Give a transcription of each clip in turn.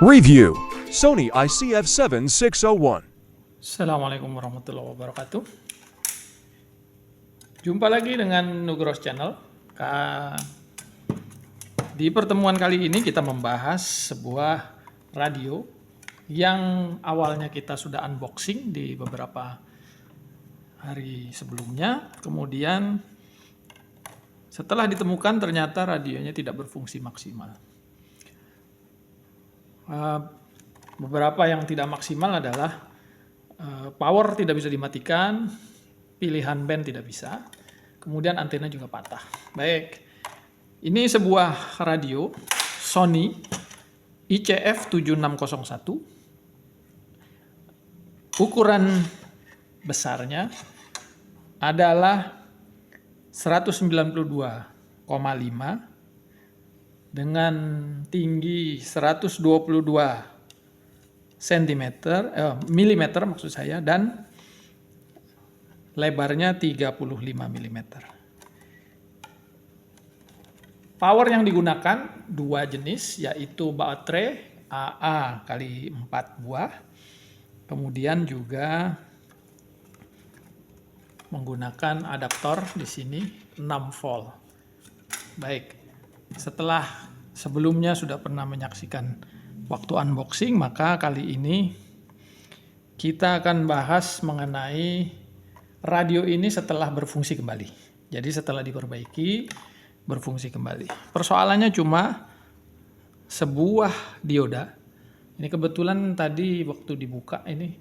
Review Sony ICF7601. Assalamualaikum warahmatullahi wabarakatuh. Jumpa lagi dengan Nugroho Channel. Di pertemuan kali ini kita membahas sebuah radio yang awalnya kita sudah unboxing di beberapa hari sebelumnya. Kemudian setelah ditemukan ternyata radionya tidak berfungsi maksimal. Beberapa yang tidak maksimal adalah power tidak bisa dimatikan, pilihan band tidak bisa, kemudian antena juga patah. Baik, ini sebuah radio Sony ICF7601. Ukuran besarnya adalah 192,5 dengan tinggi 122 mm maksud saya, dan lebarnya 35 mm. Power yang digunakan dua jenis, yaitu baterai AA kali 4 buah, kemudian juga menggunakan adaptor di sini 6 volt. Baik. Setelah sebelumnya sudah pernah menyaksikan waktu unboxing, maka kali ini kita akan bahas mengenai radio ini setelah berfungsi kembali. Jadi setelah diperbaiki, berfungsi kembali. Persoalannya cuma sebuah dioda. Ini kebetulan tadi waktu dibuka ini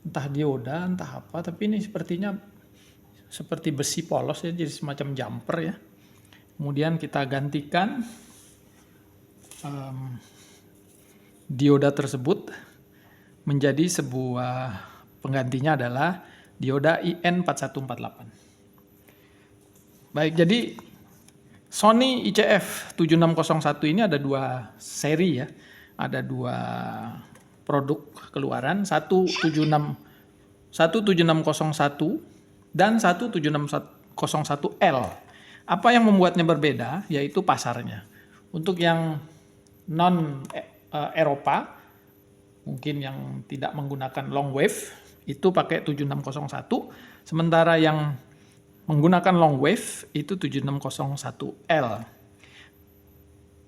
entah dioda, entah apa, tapi ini sepertinya seperti besi polos ya, jadi semacam jumper ya. Kemudian kita gantikan dioda tersebut menjadi sebuah penggantinya adalah dioda IN4148. Baik, jadi Sony ICF7601 ini ada dua seri ya. Ada dua produk keluaran, 17601 dan 17601L. Apa yang membuatnya berbeda yaitu pasarnya. Untuk yang non Eropa, mungkin yang tidak menggunakan long wave, itu pakai 7601, sementara yang menggunakan long wave itu 7601L.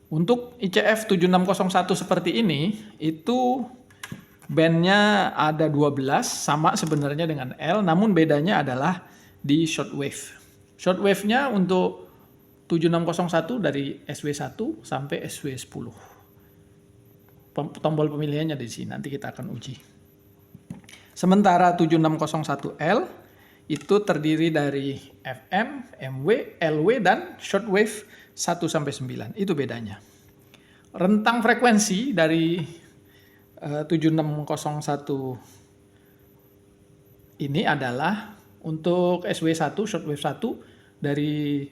Untuk ICF 7601 seperti ini, itu bandnya ada 12, sama sebenarnya dengan L, namun bedanya adalah di shortwave. Shortwave-nya untuk 7601 dari SW1 sampai SW10. Tombol pemilihannya di sini, nanti kita akan uji. Sementara 7601L itu terdiri dari FM, MW, LW, dan shortwave 1 sampai 9. Itu bedanya. Rentang frekuensi dari 7601 ini adalah untuk SW1, shortwave 1 dari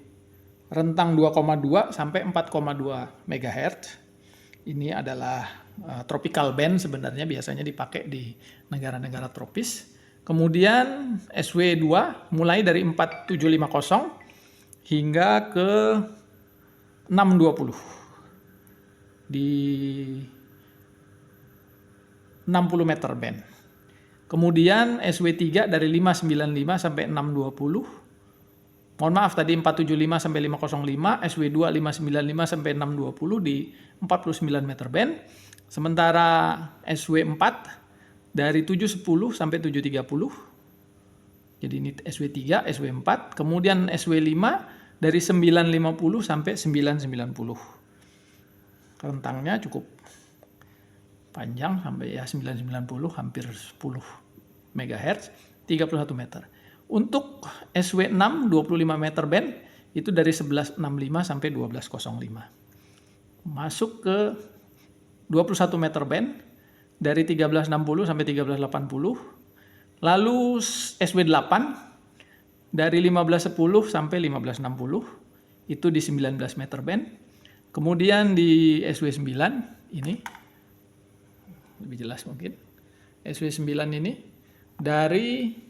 rentang 2,2 sampai 4,2 MHz. Ini adalah tropical band, sebenarnya biasanya dipakai di negara-negara tropis. Kemudian SW2 mulai dari 4750 hingga ke 620 di 60 meter band. Kemudian SW3 dari 595 sampai 620. Mohon maaf tadi 475 sampai 505, SW2 595 sampai 620 di 49 meter band. Sementara SW4 dari 710 sampai 730. Jadi ini SW3, SW4, kemudian SW5 dari 950 sampai 990. Rentangnya cukup panjang sampai ya 990, hampir 10 MHz, 31 meter. Untuk SW6 25 meter band itu dari 1165 sampai 1205. Masuk ke 21 meter band dari 1360 sampai 1380. Lalu SW8 dari 1510 sampai 1560 itu di 19 meter band. Kemudian di SW9 ini lebih jelas mungkin. SW9 ini dari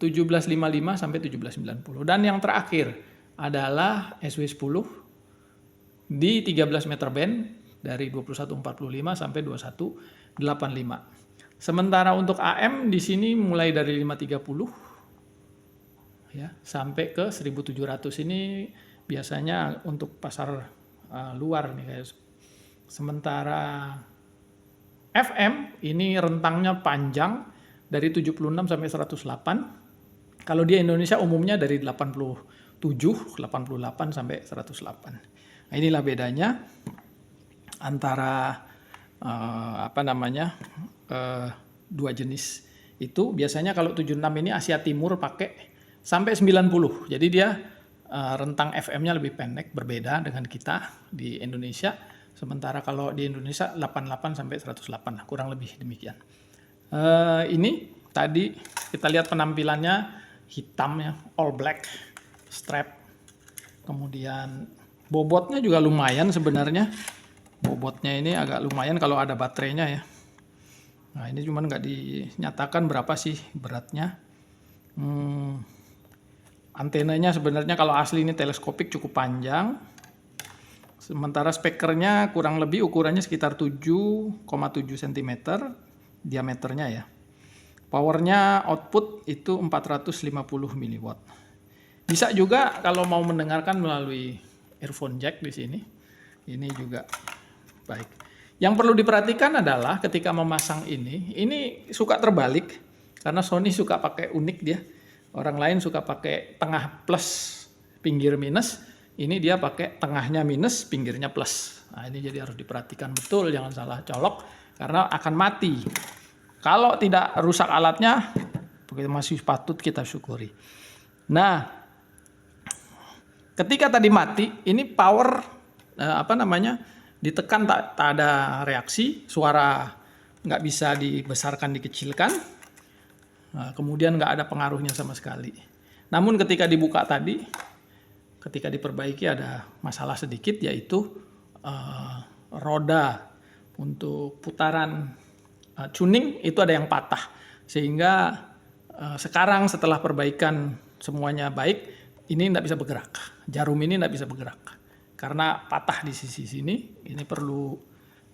1755 sampai 1790. Dan yang terakhir adalah SW10 di 13 meter band dari 2145 sampai 2185. Sementara untuk AM di sini mulai dari 530 ya sampai ke 1700. Ini biasanya untuk pasar luar nih guys. Sementara FM ini rentangnya panjang dari 76 sampai 108. Kalau di Indonesia umumnya dari 87, 88 sampai 108. Nah, inilah bedanya antara dua jenis itu. Biasanya kalau 76 ini Asia Timur pakai sampai 90. Jadi dia rentang FM-nya lebih pendek, berbeda dengan kita di Indonesia. Sementara kalau di Indonesia 88 sampai 108, kurang lebih demikian. Ini tadi kita lihat penampilannya hitam ya, all black strap. Kemudian bobotnya juga lumayan sebenarnya. Bobotnya ini agak lumayan kalau ada baterainya ya. Nah ini cuman nggak dinyatakan berapa sih beratnya. Antenanya sebenarnya kalau asli ini teleskopik cukup panjang. Sementara speakernya kurang lebih ukurannya sekitar 7,7 cm diameternya ya. Powernya output itu 450 mW. Bisa juga kalau mau mendengarkan melalui earphone jack di sini. Ini juga baik. Yang perlu diperhatikan adalah ketika memasang ini suka terbalik karena Sony suka pakai unik dia. Orang lain suka pakai tengah plus, pinggir minus. Ini dia pakai tengahnya minus, pinggirnya plus. Nah ini jadi harus diperhatikan betul, jangan salah colok karena akan mati. Kalau tidak rusak alatnya, masih patut kita syukuri. Nah, ketika tadi mati, ini power ditekan tak ada reaksi, suara nggak bisa dibesarkan, dikecilkan. Nah, kemudian nggak ada pengaruhnya sama sekali. Namun ketika dibuka tadi, ketika diperbaiki ada masalah sedikit, yaitu roda untuk putaran tuning itu ada yang patah. Sehingga sekarang setelah perbaikan semuanya baik, ini tidak bisa bergerak. Jarum ini tidak bisa bergerak. Karena patah di sisi sini, ini perlu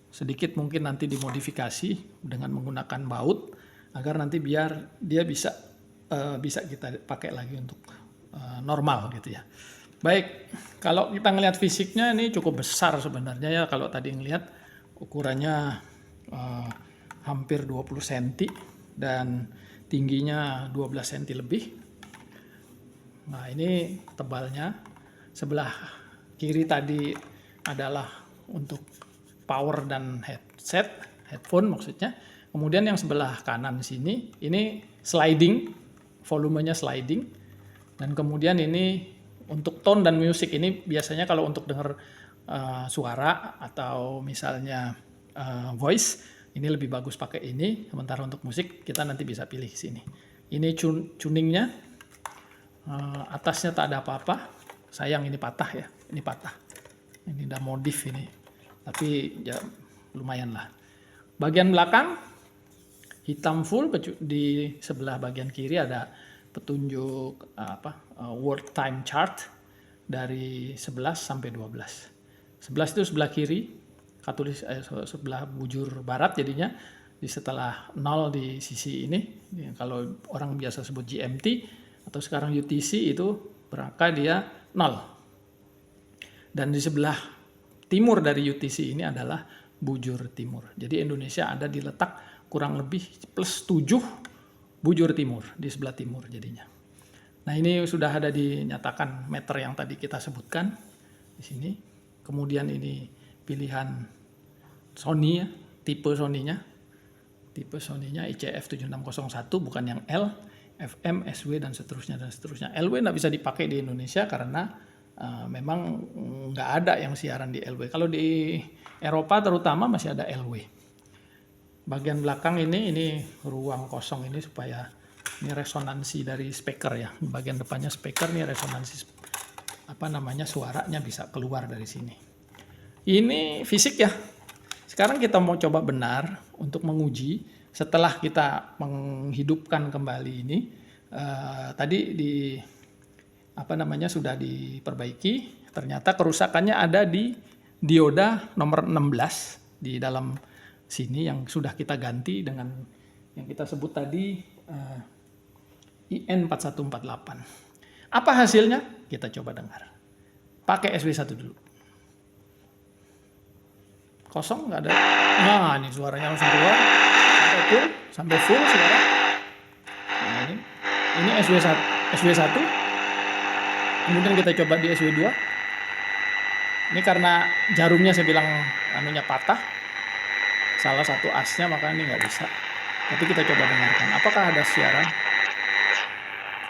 sedikit mungkin nanti dimodifikasi dengan menggunakan baut, agar nanti biar dia bisa kita pakai lagi untuk normal gitu ya. Baik, kalau kita ngelihat fisiknya ini cukup besar sebenarnya ya. Kalau tadi ngelihat ukurannya hampir 20 cm dan tingginya 12 cm lebih. Nah ini tebalnya. Sebelah kiri tadi adalah untuk power dan headphone maksudnya. Kemudian yang sebelah kanan sini, ini sliding, volumenya sliding. Dan kemudian ini untuk tone dan music, ini biasanya kalau untuk dengar suara atau misalnya voice, ini lebih bagus pakai ini. Sementara untuk musik kita nanti bisa pilih sini. Ini tuningnya, atasnya tak ada apa-apa. Sayang ini patah ya, ini patah. Ini udah modif ini, tapi ya lumayan lah. Bagian belakang hitam full, di sebelah bagian kiri ada petunjuk world time chart dari 11 sampai 12. 11 itu sebelah kiri, katulis sebelah bujur barat jadinya. Di setelah 0 di sisi ini, kalau orang biasa sebut GMT atau sekarang UTC, itu berangkat dia 0. Dan di sebelah timur dari UTC ini adalah bujur timur. Jadi Indonesia ada di letak kurang lebih plus 7 bujur timur, di sebelah timur jadinya. Nah ini sudah ada dinyatakan meter yang tadi kita sebutkan di sini. Kemudian ini pilihan Sony ya, tipe Sony-nya. Tipe Sony-nya ICF 7601, bukan yang L, FM, SW, dan seterusnya. LW nggak bisa dipakai di Indonesia karena memang nggak ada yang siaran di LW. Kalau di Eropa terutama masih ada LW. Bagian belakang ini ruang kosong ini supaya ini resonansi dari speaker ya. Bagian depannya speaker nih, resonansi suaranya bisa keluar dari sini. Ini fisik ya. Sekarang kita mau coba benar untuk menguji setelah kita menghidupkan kembali ini. Tadi sudah diperbaiki. Ternyata kerusakannya ada di dioda nomor 16 di dalam sini yang sudah kita ganti dengan yang kita sebut tadi IN4148. Apa hasilnya? Kita coba dengar. Pakai SW1 dulu. Kosong, nggak ada. Nah, ini suaranya langsung keluar. Sampai full suara. Nah, ini SW1. Kemudian kita coba di SW2. Ini karena jarumnya saya bilang anunya patah. Salah satu asnya, maka ini nggak bisa. Tapi kita coba dengarkan. Apakah ada siaran?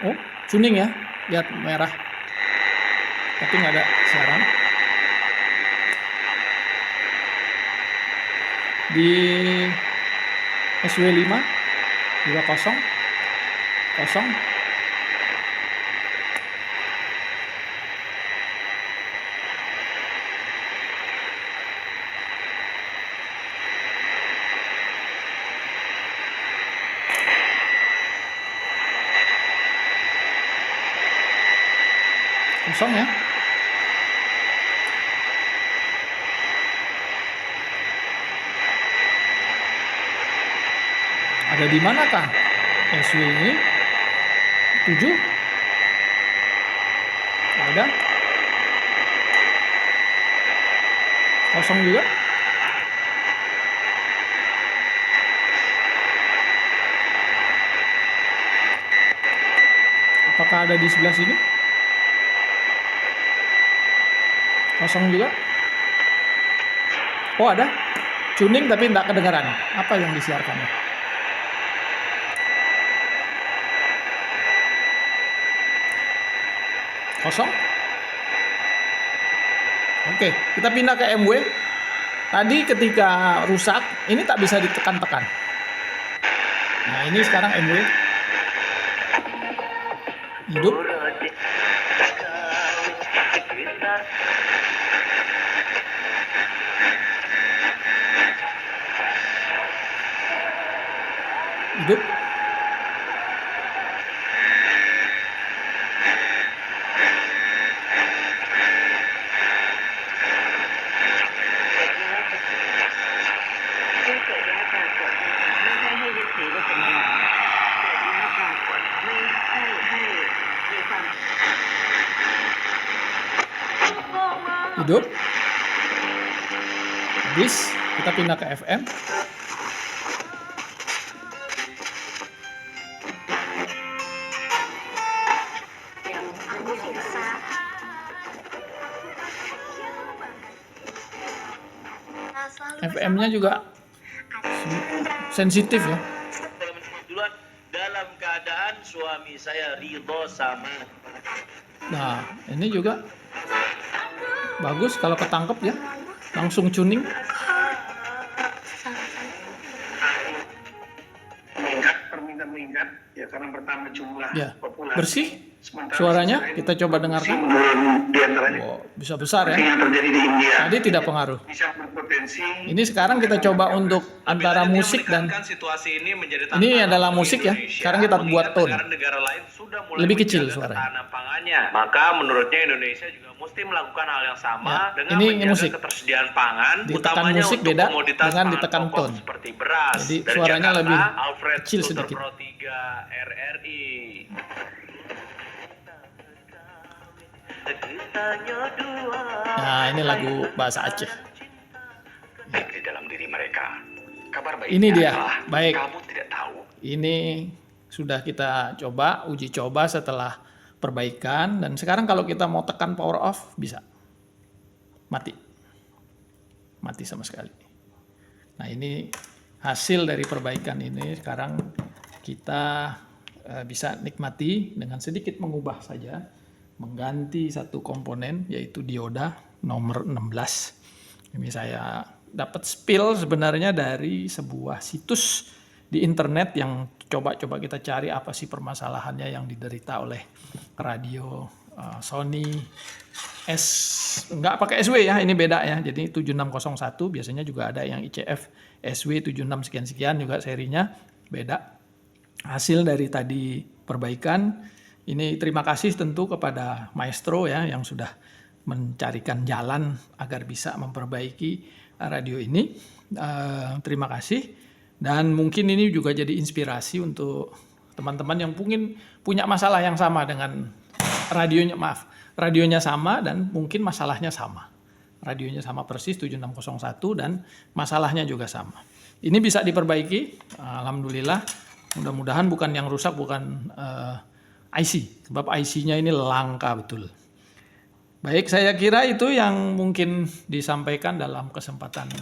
Oh, tuning ya. Lihat merah. Tapi nggak ada siaran. Di SW5 juga kosong. Kosong. Kosong ya. Ada di manakah SW ini? 7. Ada. Kosong juga. Apakah ada di sebelah sini? Kosong juga. Oh, ada. Tuning tapi tidak kedengaran. Apa yang disiarkannya? Kosong. Oke, kita pindah ke MW. Tadi ketika rusak, ini tak bisa ditekan-tekan. Nah, ini sekarang MW. Hidup. Hidup. Hidup. Habis, kita pindah ke FM. FM-nya juga sensitif ya. Dalam keadaan suami saya ridho sama. Nah, ini juga bagus kalau ketangkep ya. Langsung tuning. Meningkat ya karena pertama jumlah Ya, populasi. bersih. Sementara Suaranya sisi lain, kita coba dengarkan. di antaranya Oh, bisa besar ya. yang terjadi di India Tadi tidak pengaruh. bisa berpotensi. Ini sekarang kita coba untuk antara musik dan situasi ini menjadi ini adalah musik ya. Sekarang kita buat tone. Negara lain sudah mulai Lebih kecil menjaga suaranya. ketahanan pangannya. Maka menurutnya Indonesia juga mesti melakukan hal yang sama Ya, dengan ini menjaga musik. ketersediaan pangan, Ditekan utamanya musik untuk beda komoditas dengan pangan ditekan pokok tone. seperti beras. Jadi Dari suaranya Jakarta, lebih Alfred kecil Suter sedikit. Pro 3 RRI. Nah, ini lagu bahasa Aceh. Di dalam diri mereka. Kabar baiknya Ini dia. adalah Baik. kamu tidak tahu. Ini sudah kita coba, uji coba setelah perbaikan. Dan sekarang kalau kita mau tekan power off, bisa. Mati. Mati sama sekali. Nah, ini hasil dari perbaikan ini. Sekarang kita bisa nikmati dengan sedikit mengubah saja. Mengganti satu komponen, yaitu dioda nomor 16. Ini saya dapat spill sebenarnya dari sebuah situs di internet yang coba-coba kita cari apa sih permasalahannya yang diderita oleh radio Sony nggak pakai SW ya, ini beda ya. Jadi 7601 biasanya juga ada yang ICF SW 76 sekian-sekian juga serinya beda. Hasil dari tadi perbaikan ini terima kasih tentu kepada Maestro ya yang sudah mencarikan jalan agar bisa memperbaiki radio ini. Terima kasih, dan mungkin ini juga jadi inspirasi untuk teman-teman yang mungkin punya masalah yang sama dengan radionya sama dan mungkin masalahnya sama. Radionya sama persis 7601 dan masalahnya juga sama. Ini bisa diperbaiki, alhamdulillah. Mudah-mudahan bukan yang rusak, bukan IC, sebab IC-nya ini langka betul. Baik, saya kira itu yang mungkin disampaikan dalam kesempatan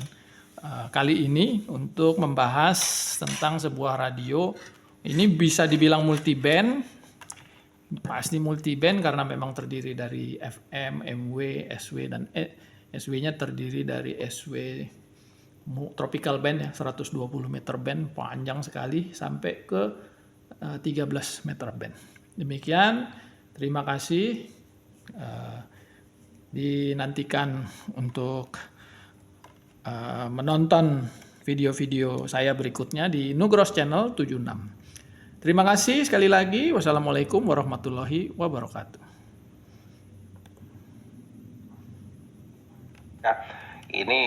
kali ini untuk membahas tentang sebuah radio. Ini bisa dibilang multiband. Pasti multiband karena memang terdiri dari FM, MW, SW, dan SW-nya terdiri dari SW tropical band ya, 120 meter band, panjang sekali sampai ke 13 meter band. Demikian, terima kasih. Dinantikan untuk menonton video-video saya berikutnya di Nugros Channel 76. Terima kasih sekali lagi. Wassalamualaikum warahmatullahi wabarakatuh. Ini